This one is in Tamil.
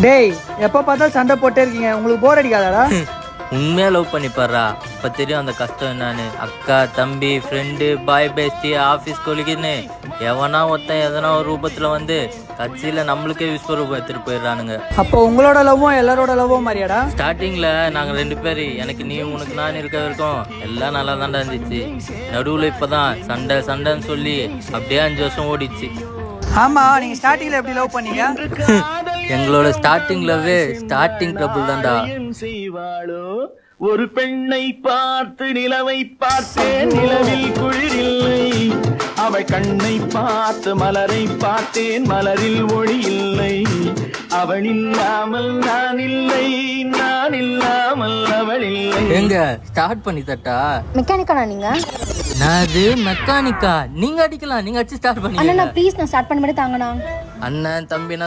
டேய் எப்போ பார்த்தாலும் சண்டை போட்டே இருக்கீங்க, உங்களுக்கு போர் அடிக்காதாடா? உண்மையா லவ் பண்ணி பாடுறா, இப்ப தெரியும் அந்த கஷ்டம் என்னன்னு. அக்கா தம்பி ஃப்ரெண்டு பாய் பேஸ்டி ஆஃபீஸ் கொலிக்குன்னு எவனா ஒருத்தன் எதனா ஒரு ரூபத்துல வந்து கட்சியில நம்மளுக்கே விஸ்வரூபம் எடுத்துட்டு போயிடுறானுங்க. அப்போ உங்களோட லவ்வும் எல்லாரோட லவ்வும் மாதிரியாடா? ஸ்டார்டிங்ல நாங்க 2 பேரு, எனக்கு நீ உனக்கு நான் இருக்க வரைக்கும் எல்லாம் நல்லா தாண்டா இருந்துச்சு. நடுவுல இப்பதான் சண்டை சண்டைன்னு சொல்லி அப்படியே 5 வருஷம் ஓடிச்சு. ஆமா, நீங்க ஸ்டார்டிங்ல எப்படி லவ் பண்ணீங்க? எங்களோட ஸ்டார்டிங்லவே ஸ்டார்டிங் ட்ரபிள் தான்டா. ஒரு பெண்ணை பார்த்து நிலவை பார்த்தேன், நிலவில் குளிரில்லை. அவள் கண்ணை பார்த்து மலரை பார்த்தேன், மலரில் ஒளி இல்லை. அவள் இல்லாமல் நான் இல்லை, நான் இல்லாமல் அவள் இல்லை. எங்க ஸ்டார்ட் பண்ணி தட்டா? மெக்கானிக்கா நீங்க? நான் அது மெக்கானிக்கா? நீங்க அடிக்கலாம், நீங்க அடிச்சு ஸ்டார்ட் பண்ணி. அண்ணா ப்ளீஸ் நான் ஸ்டார்ட் பண்ணி மட்டும் தாங்கண்ணா. அண்ணன் தம்பி